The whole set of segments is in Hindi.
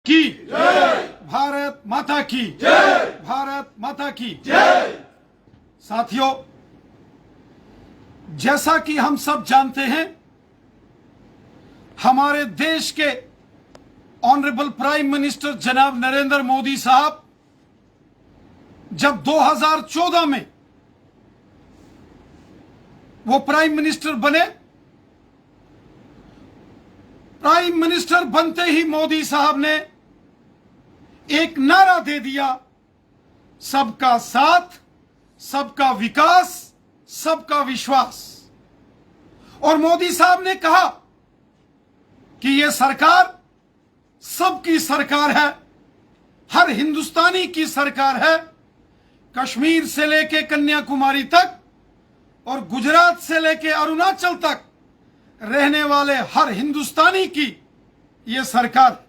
की जय। भारत माता की जय। भारत माता की जय। साथियों, जैसा कि हम सब जानते हैं, हमारे देश के ऑनरेबल प्राइम मिनिस्टर जनाब नरेंद्र मोदी साहब जब 2014 में वो प्राइम मिनिस्टर बने, प्राइम मिनिस्टर बनते ही मोदी साहब ने एक नारा दे दिया, सबका साथ, सबका विकास, सबका विश्वास। और मोदी साहब ने कहा कि यह सरकार सबकी सरकार है, हर हिंदुस्तानी की सरकार है, कश्मीर से लेके कन्याकुमारी तक और गुजरात से लेके अरुणाचल तक रहने वाले हर हिंदुस्तानी की यह सरकार।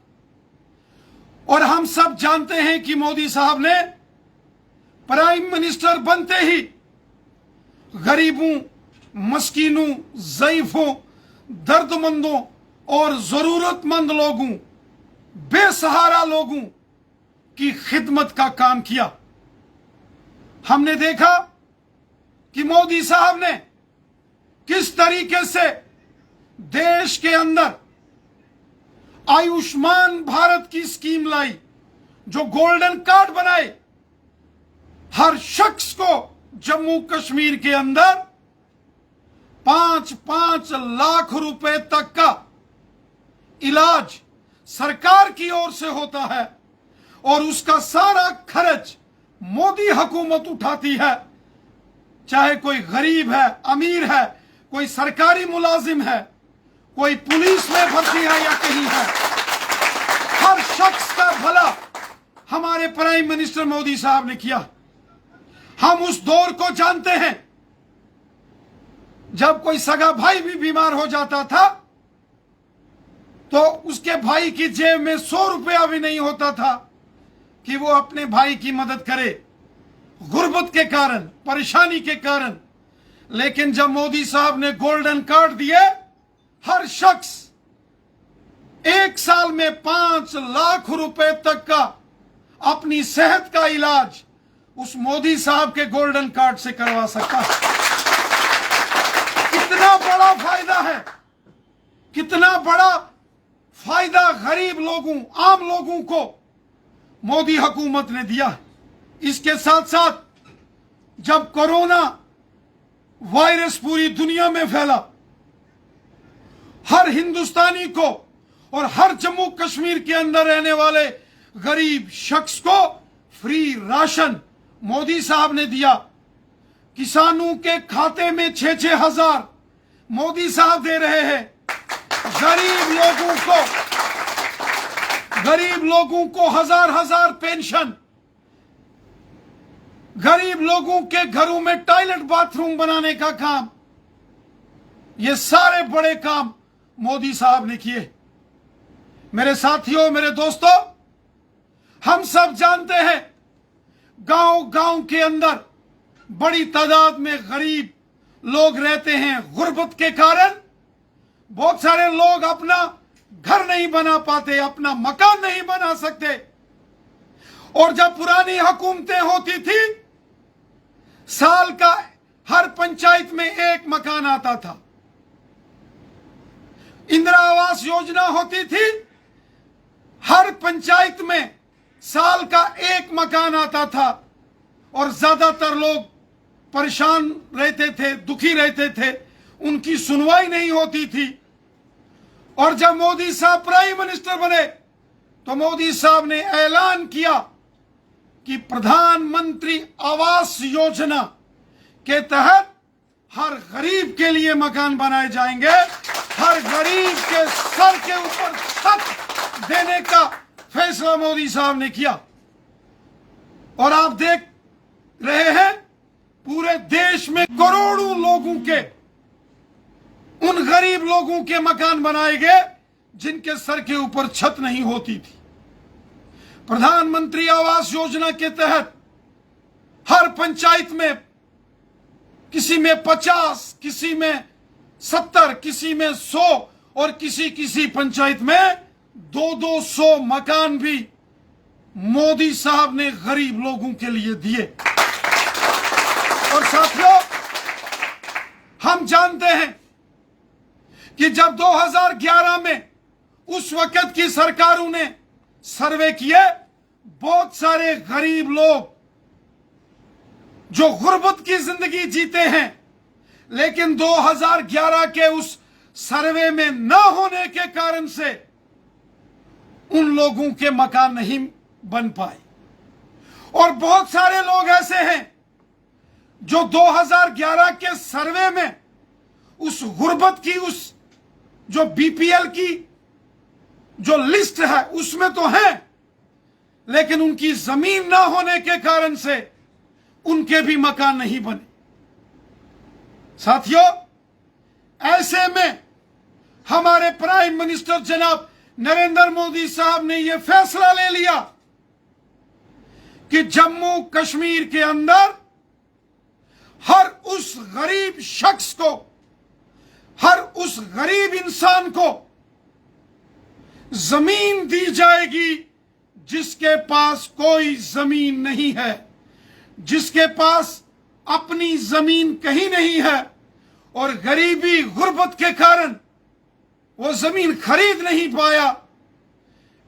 और हम सब जानते हैं कि मोदी साहब ने प्राइम मिनिस्टर बनते ही गरीबों, मस्कीनों, ज़ईफों, दर्दमंदों और जरूरतमंद लोगों, बेसहारा लोगों की खिदमत का काम किया। हमने देखा कि मोदी साहब ने किस तरीके से देश के अंदर आयुष्मान भारत की स्कीम लाई, जो गोल्डन कार्ड बनाए, हर शख्स को जम्मू कश्मीर के अंदर 5-5 लाख रुपए तक का इलाज सरकार की ओर से होता है और उसका सारा खर्च मोदी हुकूमत उठाती है। चाहे कोई गरीब है, अमीर है, कोई सरकारी मुलाजिम है, कोई पुलिस में भर्ती है या कहीं है, हर शख्स का भला हमारे प्राइम मिनिस्टर मोदी साहब ने किया। हम उस दौर को जानते हैं जब कोई सगा भाई भी बीमार हो जाता था तो उसके भाई की जेब में 100 रुपया भी नहीं होता था कि वो अपने भाई की मदद करे, गुर्बत के कारण, परेशानी के कारण। लेकिन जब मोदी साहब ने गोल्डन कार्ड दिए, हर शख्स एक साल में 5 लाख रुपए तक का अपनी सेहत का इलाज उस मोदी साहब के गोल्डन कार्ड से करवा सकता है। कितना बड़ा फायदा है, कितना बड़ा फायदा गरीब लोगों, आम लोगों को मोदी हुकूमत ने दिया। इसके साथ साथ जब कोरोना वायरस पूरी दुनिया में फैला, हर हिंदुस्तानी को और हर जम्मू कश्मीर के अंदर रहने वाले गरीब शख्स को फ्री राशन मोदी साहब ने दिया। किसानों के खाते में 6-6 हजार मोदी साहब दे रहे हैं। गरीब लोगों को हजार पेंशन, गरीब लोगों के घरों में टॉयलेट बाथरूम बनाने का काम, ये सारे बड़े काम मोदी साहब ने किए। मेरे साथियों, मेरे दोस्तों, हम सब जानते हैं गांव के अंदर बड़ी तादाद में गरीब लोग रहते हैं। गुर्बत के कारण बहुत सारे लोग अपना घर नहीं बना पाते, अपना मकान नहीं बना सकते। और जब पुरानी हुकूमतें होती थी, साल का हर पंचायत में एक मकान आता था। इंदिरा आवास योजना होती थी, हर पंचायत में साल का एक मकान आता था और ज्यादातर लोग परेशान रहते थे, दुखी रहते थे, उनकी सुनवाई नहीं होती थी। और जब मोदी साहब प्राइम मिनिस्टर बने तो मोदी साहब ने ऐलान किया कि प्रधानमंत्री आवास योजना के तहत हर गरीब के लिए मकान बनाए जाएंगे। हर गरीब के सर के ऊपर छत देने का फैसला मोदी साहब ने किया। और आप देख रहे हैं, पूरे देश में करोड़ों लोगों के, उन गरीब लोगों के मकान बनाए गए जिनके सर के ऊपर छत नहीं होती थी। प्रधानमंत्री आवास योजना के तहत हर पंचायत में, किसी में 50, किसी में 70, किसी में 100 और किसी पंचायत में 200 मकान भी मोदी साहब ने गरीब लोगों के लिए दिए। और साथियों, हम जानते हैं कि जब 2011 में उस वक्त की सरकारों ने सर्वे किए, बहुत सारे गरीब लोग जो गुर्बत की जिंदगी जीते हैं, लेकिन 2011 के उस सर्वे में न होने के कारण से उन लोगों के मकान नहीं बन पाए। और बहुत सारे लोग ऐसे हैं जो 2011 के सर्वे में उस गुर्बत की, उस जो बीपीएल की जो लिस्ट है उसमें तो है, लेकिन उनकी जमीन ना होने के कारण से उनके भी मकान नहीं बने। साथियों, ऐसे में हमारे प्राइम मिनिस्टर जनाब नरेंद्र मोदी साहब ने यह फैसला ले लिया कि जम्मू कश्मीर के अंदर हर उस गरीब शख्स को, हर उस गरीब इंसान को जमीन दी जाएगी जिसके पास कोई जमीन नहीं है, जिसके पास अपनी जमीन कहीं नहीं है और गरीबी गुर्बत के कारण वो जमीन खरीद नहीं पाया।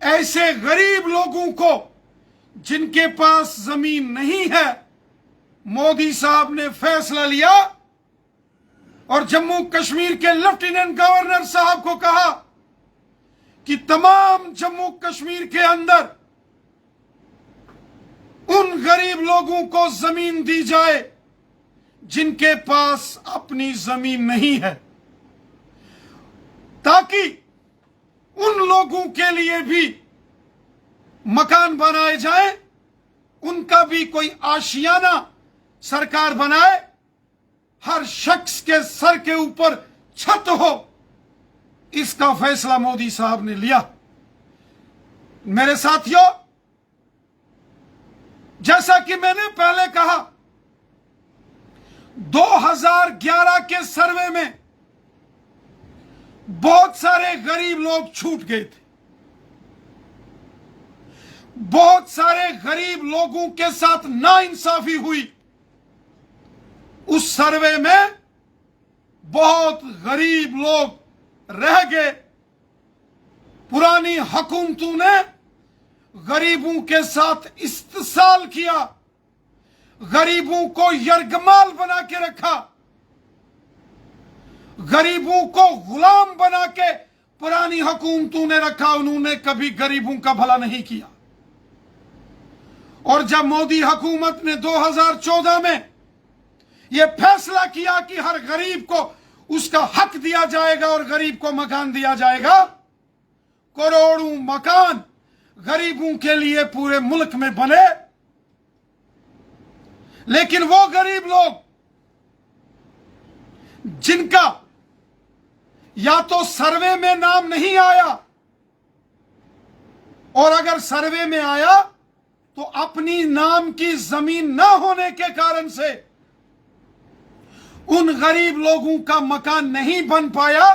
ऐसे गरीब लोगों को जिनके पास जमीन नहीं है, मोदी साहब ने फैसला लिया और जम्मू कश्मीर के लेफ्टिनेंट गवर्नर साहब को कहा कि तमाम जम्मू कश्मीर के अंदर उन गरीब लोगों को जमीन दी जाए जिनके पास अपनी जमीन नहीं है, ताकि उन लोगों के लिए भी मकान बनाए जाए, उनका भी कोई आशियाना सरकार बनाए, हर शख्स के सर के ऊपर छत हो। इसका फैसला मोदी साहब ने लिया। मेरे साथियों, जैसा कि मैंने पहले कहा, 2011 के सर्वे में बहुत सारे गरीब लोग छूट गए थे। बहुत सारे गरीब लोगों के साथ नाइंसाफी हुई। उस सर्वे में बहुत गरीब लोग रह गए। पुरानी हुकूमतों ने गरीबों के साथ इस्तेसाल किया, गरीबों को यरगमाल बना के रखा, गरीबों को गुलाम बना के पुरानी हुकूमतों ने रखा। उन्होंने कभी गरीबों का भला नहीं किया। और जब मोदी हुकूमत ने 2014 में यह फैसला किया कि हर गरीब को उसका हक दिया जाएगा और गरीब को मकान दिया जाएगा, करोड़ों मकान गरीबों के लिए पूरे मुल्क में बने। लेकिन वो गरीब लोग जिनका या तो सर्वे में नाम नहीं आया, और अगर सर्वे में आया तो अपनी नाम की जमीन ना होने के कारण से उन गरीब लोगों का मकान नहीं बन पाया।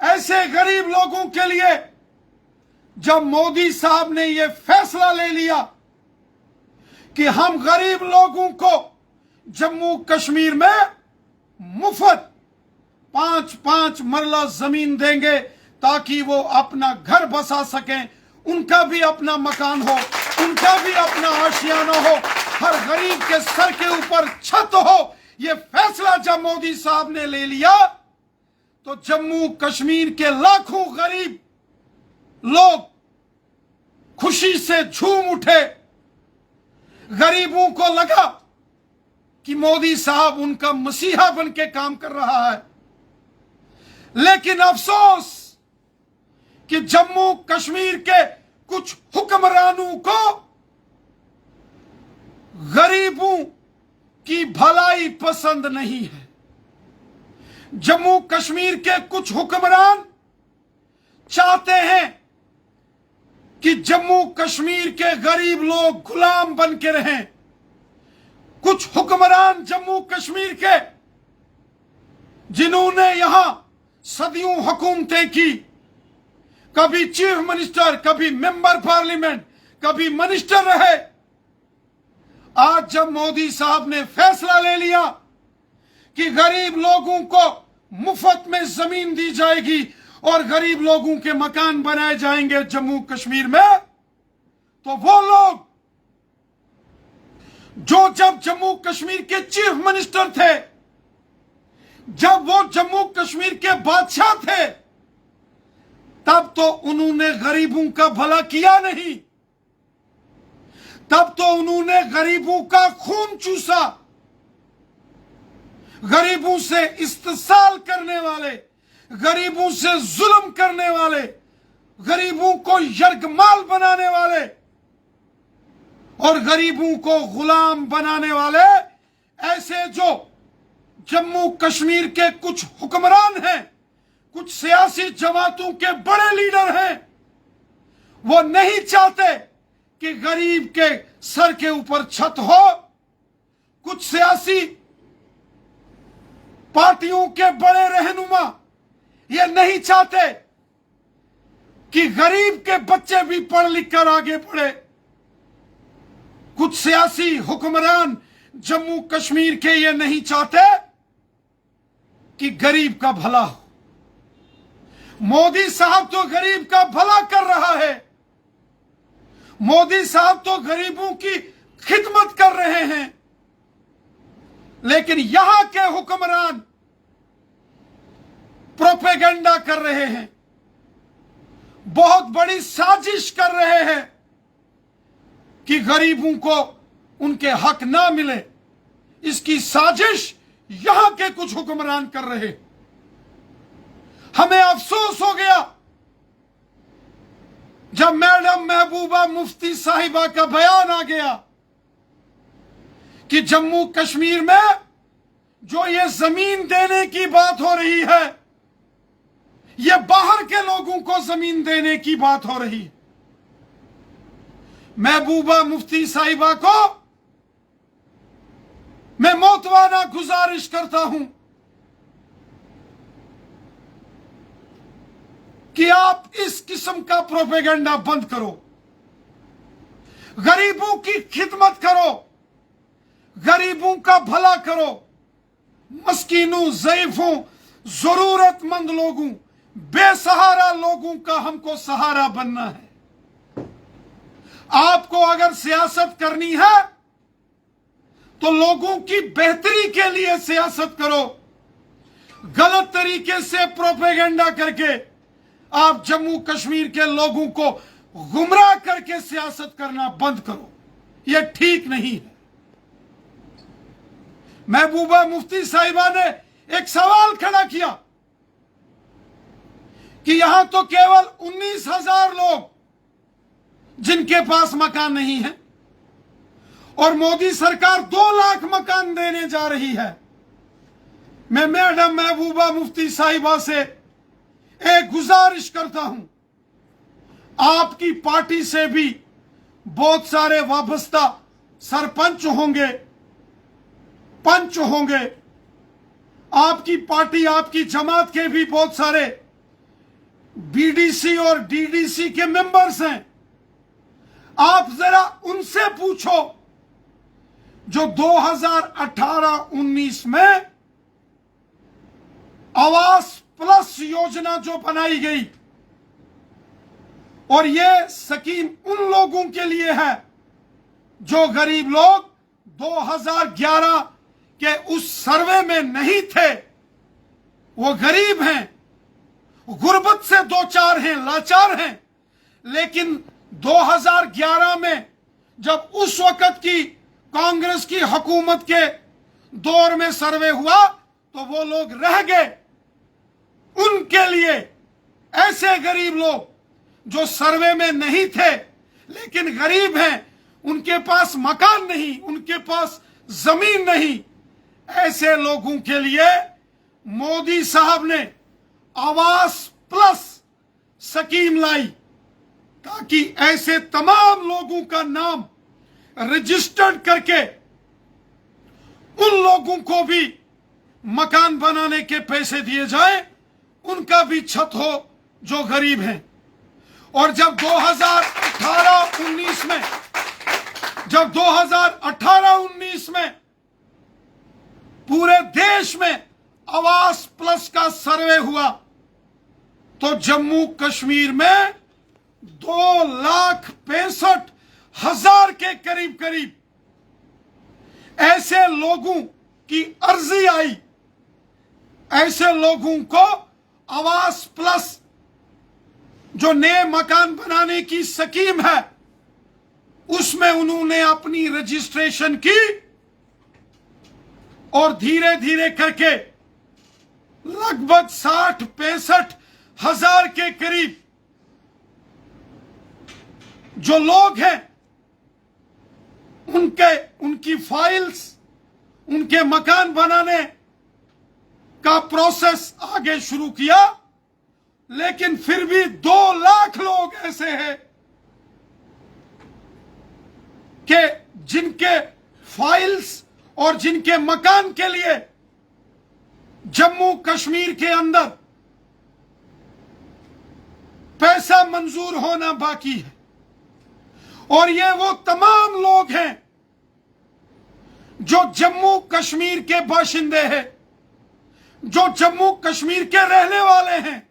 ऐसे गरीब लोगों के लिए जब मोदी साहब ने यह फैसला ले लिया कि हम गरीब लोगों को जम्मू कश्मीर में मुफ्त 5-5 मरला जमीन देंगे ताकि वो अपना घर बसा सकें, उनका भी अपना मकान हो, उनका भी अपना आशियाना हो, हर गरीब के सर के ऊपर छत हो। यह फैसला जब मोदी साहब ने ले लिया तो जम्मू कश्मीर के लाखों गरीब लोग खुशी से झूम उठे। गरीबों को लगा कि मोदी साहब उनका मसीहा बन के काम कर रहा है। लेकिन अफसोस कि जम्मू कश्मीर के कुछ हुक्मरानों को गरीबों की भलाई पसंद नहीं है। जम्मू कश्मीर के कुछ हुक्मरान चाहते हैं कि जम्मू कश्मीर के गरीब लोग गुलाम बन के रहें। कुछ हुक्मरान जम्मू कश्मीर के जिन्होंने यहां सदियों हुकूमतें की, कभी चीफ मिनिस्टर, कभी मेंबर पार्लियामेंट, कभी मिनिस्टर रहे। आज जब मोदी साहब ने फैसला ले लिया कि गरीब लोगों को मुफ्त में जमीन दी जाएगी और गरीब लोगों के मकान बनाए जाएंगे जम्मू कश्मीर में, तो वो लोग जो जब जम्मू कश्मीर के चीफ मिनिस्टर थे, जब वो जम्मू कश्मीर के बादशाह थे, तब तो उन्होंने गरीबों का भला किया नहीं, तब तो उन्होंने गरीबों का खून चूसा। गरीबों से इस्तेसाल करने वाले, गरीबों से जुल्म करने वाले, गरीबों को यरगमाल बनाने वाले और गरीबों को गुलाम बनाने वाले ऐसे जो जम्मू कश्मीर के कुछ हुक्मरान हैं, कुछ सियासी जमातों के बड़े लीडर हैं, वो नहीं चाहते कि गरीब के सर के ऊपर छत हो। कुछ सियासी पार्टियों के बड़े रहनुमा ये नहीं चाहते कि गरीब के बच्चे भी पढ़ लिख कर आगे बढ़े। कुछ सियासी हुक्मरान जम्मू कश्मीर के ये नहीं चाहते कि गरीब का भला हो। मोदी साहब तो गरीब का भला कर रहा है, मोदी साहब तो गरीबों की खिदमत कर रहे हैं, लेकिन यहां के हुक्मरान प्रोपेगेंडा कर रहे हैं, बहुत बड़ी साजिश कर रहे हैं कि गरीबों को उनके हक ना मिले। इसकी साजिश यहां के कुछ हुक्मरान कर रहे। हमें अफसोस हो गया जब मैडम महबूबा मुफ्ती साहिबा का बयान आ गया कि जम्मू कश्मीर में जो ये जमीन देने की बात हो रही है, ये बाहर के लोगों को जमीन देने की बात हो रही है। महबूबा मुफ्ती साहिबा को मैं मोतवाना गुजारिश करता हूं कि आप इस किस्म का प्रोपेगेंडा बंद करो, गरीबों की खिदमत करो, गरीबों का भला करो, मस्कीनों, ज़ईफों, जरूरतमंद लोगों, बेसहारा लोगों का हमको सहारा बनना है। आपको अगर सियासत करनी है तो लोगों की बेहतरी के लिए सियासत करो। गलत तरीके से प्रोपेगेंडा करके आप जम्मू कश्मीर के लोगों को गुमराह करके सियासत करना बंद करो, यह ठीक नहीं है। महबूबा मुफ्ती साहिबा ने एक सवाल खड़ा किया कि यहां तो केवल 19,000 लोग जिनके पास मकान नहीं है और मोदी सरकार 2 लाख मकान देने जा रही है। मैं मैडम महबूबा मुफ्ती साहिबा से एक गुजारिश करता हूं, आपकी पार्टी से भी बहुत सारे वाबस्ता सरपंच होंगे, पंच होंगे, आपकी पार्टी, आपकी जमात के भी बहुत सारे बीडीसी और डीडीसी के मेंबर्स हैं। आप जरा उनसे पूछो, जो 2018-19 में आवास प्लस योजना जो बनाई गई, और ये स्कीम उन लोगों के लिए है जो गरीब लोग 2011 के उस सर्वे में नहीं थे, वो गरीब हैं, गुर्बत से दो चार हैं, लाचार हैं। लेकिन 2011 में जब उस वक्त की कांग्रेस की हुकूमत के दौर में सर्वे हुआ तो वो लोग रह गए। उनके लिए ऐसे गरीब लोग जो सर्वे में नहीं थे लेकिन गरीब हैं, उनके पास मकान नहीं, उनके पास जमीन नहीं, ऐसे लोगों के लिए मोदी साहब ने आवास प्लस स्कीम लाई ताकि ऐसे तमाम लोगों का नाम रजिस्टर्ड करके उन लोगों को भी मकान बनाने के पैसे दिए जाए, उनका भी छत हो जो गरीब हैं। और जब 2018-19 में, जब 2018-19 में पूरे देश में आवास प्लस का सर्वे हुआ तो जम्मू कश्मीर में 2,65,000 के करीब करीब ऐसे लोगों की अर्जी आई, ऐसे लोगों को आवास प्लस जो नए मकान बनाने की स्कीम है उसमें उन्होंने अपनी रजिस्ट्रेशन की और धीरे धीरे करके लगभग 60-65,000 के करीब जो लोग हैं उनकी फाइल्स, उनके मकान बनाने का प्रोसेस आगे शुरू किया। लेकिन फिर भी 2 लाख लोग ऐसे हैं कि जिनके फाइल्स और जिनके मकान के लिए जम्मू कश्मीर के अंदर पैसा मंजूर होना बाकी है। और ये वो तमाम लोग हैं जो जम्मू कश्मीर के बाशिंदे हैं, जो जम्मू कश्मीर के रहने वाले हैं।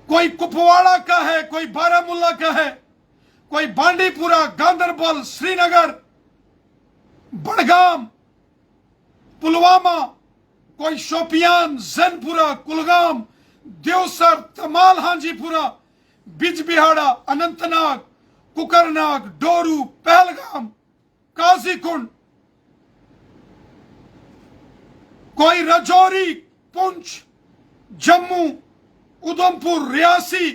कोई कुपवाड़ा का है, कोई बारामूला का है, कोई बांडीपुरा, गांदरबल, श्रीनगर, बड़गाम, पुलवामा, कोई शोपियान, जैनपुरा, कुलगाम, देवसर, तमाल हांजीपुरा, बिजबिहाड़ा, अनंतनाग, कुकरनाग, डोरू, पहलगाम, काजीकुंड, कोई राजौरी, पुंछ, जम्मू, उधमपुर, रियासी,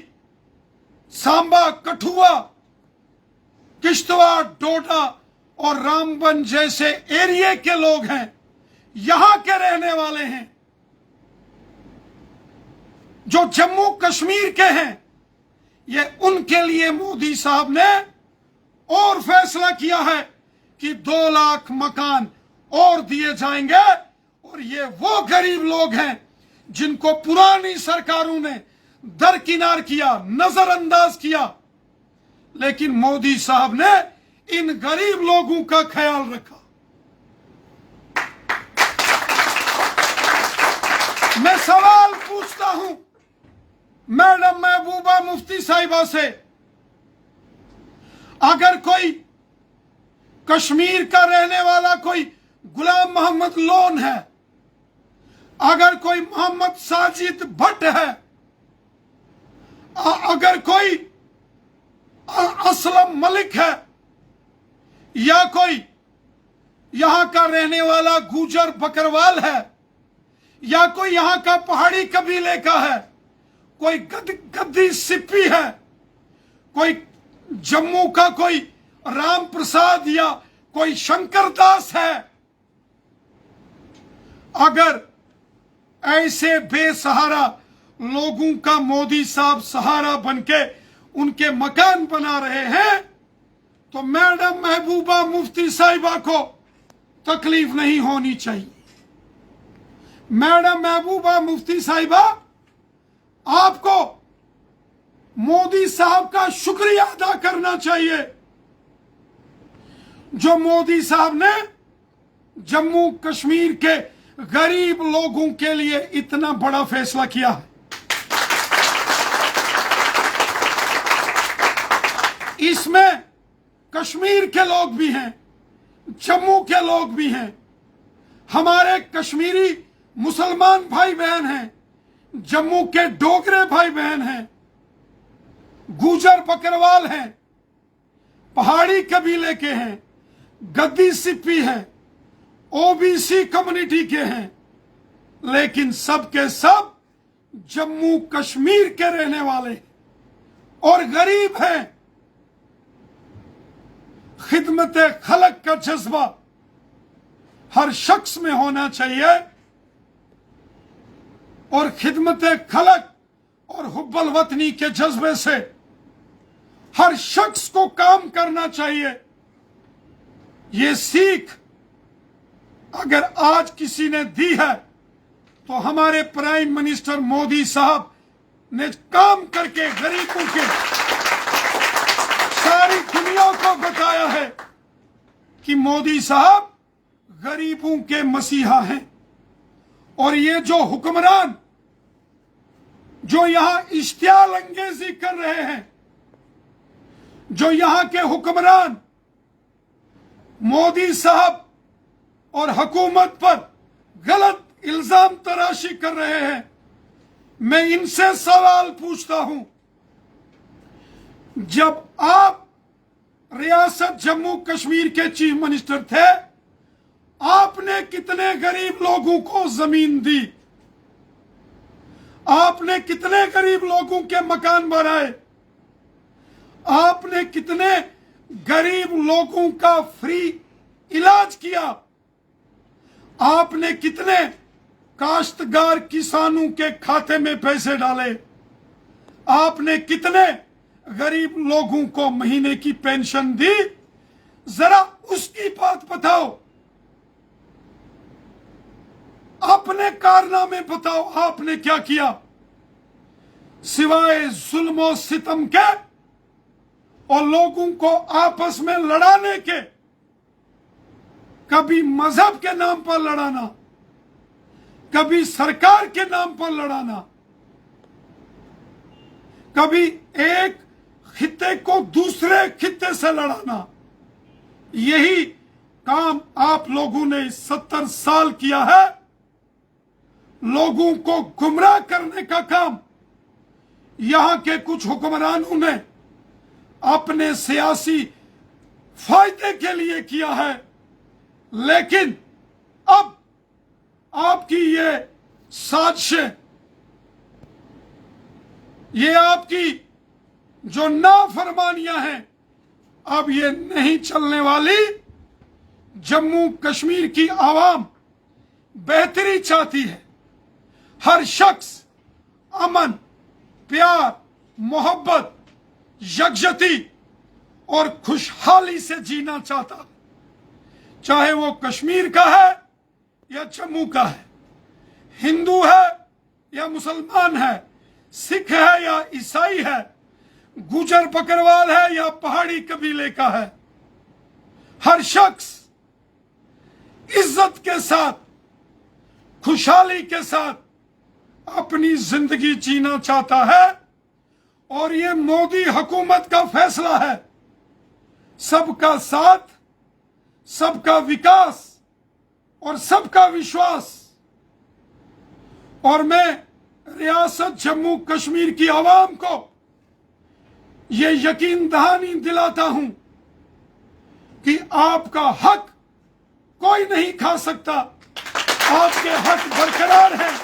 सांबा, कठुआ, किश्तवाड़, डोडा और रामबन जैसे एरिया के लोग हैं, यहां के रहने वाले हैं, जो जम्मू कश्मीर के हैं। ये उनके लिए मोदी साहब ने और फैसला किया है कि 2 लाख मकान और दिए जाएंगे। और ये वो गरीब लोग हैं जिनको पुरानी सरकारों ने दरकिनार किया, नजरअंदाज किया, लेकिन मोदी साहब ने इन गरीब लोगों का ख्याल रखा। मैं सवाल पूछता हूं मैडम महबूबा मुफ्ती साहिबा से, अगर कोई कश्मीर का रहने वाला कोई गुलाम मोहम्मद लोन है, अगर कोई मोहम्मद साजिद भट्ट है, अगर कोई असलम मलिक है, या कोई यहां का रहने वाला गुजर बकरवाल है, या कोई यहां का पहाड़ी कबीले का है, कोई गद्दी सिप्पी है, कोई जम्मू का कोई राम प्रसाद या कोई शंकर दास है, अगर ऐसे बेसहारा लोगों का मोदी साहब सहारा बनके उनके मकान बना रहे हैं, तो मैडम महबूबा मुफ्ती साहिबा को तकलीफ नहीं होनी चाहिए। मैडम महबूबा मुफ्ती साहिबा, आपको मोदी साहब का शुक्रिया अदा करना चाहिए, जो मोदी साहब ने जम्मू कश्मीर के गरीब लोगों के लिए इतना बड़ा फैसला किया है। इसमें कश्मीर के लोग भी हैं, जम्मू के लोग भी हैं, हमारे कश्मीरी मुसलमान भाई बहन हैं, जम्मू के डोगरे भाई बहन हैं, गुजर बकरवाल हैं, पहाड़ी कबीले के हैं, गद्दी सिप्पी हैं, ओबीसी कम्युनिटी के हैं, लेकिन सब के सब जम्मू कश्मीर के रहने वाले और गरीब हैं। खिदमत खलक का जज्बा हर शख्स में होना चाहिए और खिदमत खलक और हुब्बल वतनी के जज्बे से हर शख्स को काम करना चाहिए। ये सीख अगर आज किसी ने दी है तो हमारे प्राइम मिनिस्टर मोदी साहब ने काम करके गरीबों के सारी दुनिया को बताया है कि मोदी साहब गरीबों के मसीहा हैं। और ये जो हुक्मरान जो यहां इश्तियाल अंगेजी कर रहे हैं, जो यहां के हुक्मरान मोदी साहब और हुकूमत पर गलत इल्जाम तराशी कर रहे हैं, मैं इनसे सवाल पूछता हूं, जब आप रियासत जम्मू कश्मीर के चीफ मिनिस्टर थे, आपने कितने गरीब लोगों को जमीन दी? आपने कितने गरीब लोगों के मकान बनाए? आपने कितने गरीब लोगों का फ्री इलाज किया? आपने कितने काश्तकार किसानों के खाते में पैसे डाले? आपने कितने गरीब लोगों को महीने की पेंशन दी? जरा उसकी बात बताओ, अपने कारनामे बताओ, आपने क्या किया सिवाय जुल्म सितम के और लोगों को आपस में लड़ाने के? कभी मजहब के नाम पर लड़ाना, कभी सरकार के नाम पर लड़ाना, कभी एक खित्ते को दूसरे खित्ते से लड़ाना, यही काम आप लोगों ने 70 साल किया है। लोगों को गुमराह करने का काम यहां के कुछ हुक्मरानों ने अपने सियासी फायदे के लिए किया है। लेकिन अब आपकी ये साजिशें, ये आपकी जो नाफरमानियां हैं, अब ये नहीं चलने वाली। जम्मू कश्मीर की आवाम बेहतरी चाहती है। हर शख्स अमन, प्यार, मोहब्बत, यकजहती और खुशहाली से जीना चाहता, चाहे वो कश्मीर का है या जम्मू का है, हिंदू है या मुसलमान है, सिख है या ईसाई है, गुजर बकरवाल है या पहाड़ी कबीले का है। हर शख्स इज्जत के साथ, खुशहाली के साथ अपनी जिंदगी जीना चाहता है। और ये मोदी हुकूमत का फैसला है। सबका साथ, सबका विकास और सबका विश्वास। और मैं रियासत जम्मू कश्मीर की आवाम को ये यकीन दहानी दिलाता हूं कि आपका हक कोई नहीं खा सकता। आपके हक बरकरार हैं।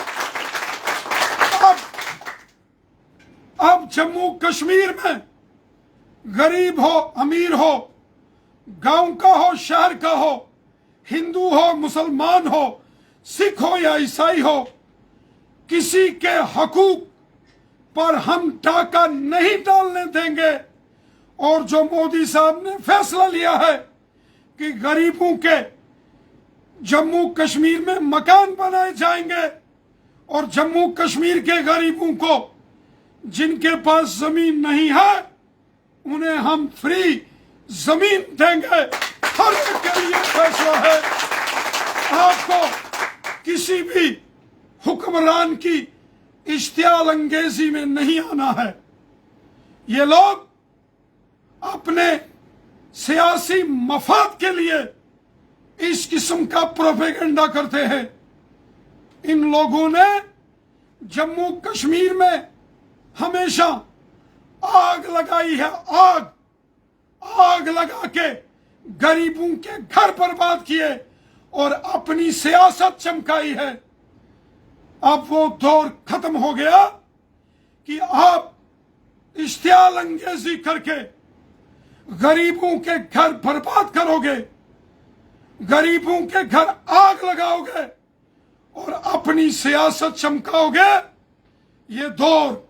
अब जम्मू कश्मीर में गरीब हो, अमीर हो, गांव का हो, शहर का हो, हिंदू हो, मुसलमान हो, सिख हो या ईसाई हो, किसी के हकूक पर हम टाका नहीं डालने देंगे। और जो मोदी साहब ने फैसला लिया है कि गरीबों के जम्मू कश्मीर में मकान बनाए जाएंगे और जम्मू कश्मीर के गरीबों को जिनके पास जमीन नहीं है उन्हें हम फ्री जमीन देंगे। हर एक के लिए फैसला है। आपको किसी भी हुक्मरान की इश्तियाल अंगेजी में नहीं आना है। ये लोग अपने सियासी मफाद के लिए इस किस्म का प्रोपेगेंडा करते हैं। इन लोगों ने जम्मू कश्मीर में हमेशा आग लगाई है। आग लगा के गरीबों के घर बर्बाद किए और अपनी सियासत चमकाई है। अब वो दौर खत्म हो गया कि आप इश्तियाल अंगेजी करके गरीबों के घर बर्बाद करोगे, गरीबों के घर आग लगाओगे और अपनी सियासत चमकाओगे। ये दौर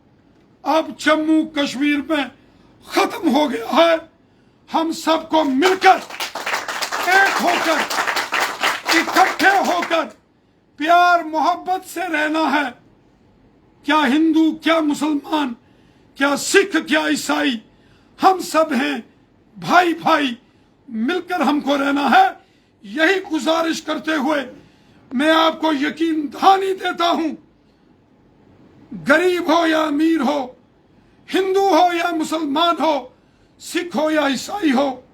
अब जम्मू कश्मीर में खत्म हो गया है। हम सबको मिलकर, एक होकर, इकट्ठे होकर प्यार मोहब्बत से रहना है। क्या हिंदू, क्या मुसलमान, क्या सिख, क्या ईसाई, हम सब हैं भाई भाई, मिलकर हमको रहना है। यही गुजारिश करते हुए मैं आपको यकीन दहानी देता हूं, गरीब हो या अमीर हो, हिंदू हो या मुसलमान हो, सिख हो या ईसाई हो,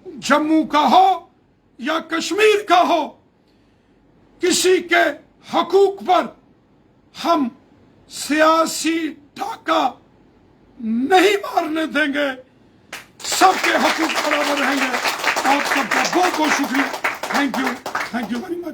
जम्मू का हो या कश्मीर का हो, किसी के हकूक पर हम सियासी डाका नहीं मारने देंगे। सबके हकूक बराबर रहेंगे। आप सबका बहुत बहुत शुक्रिया। Thank you very much.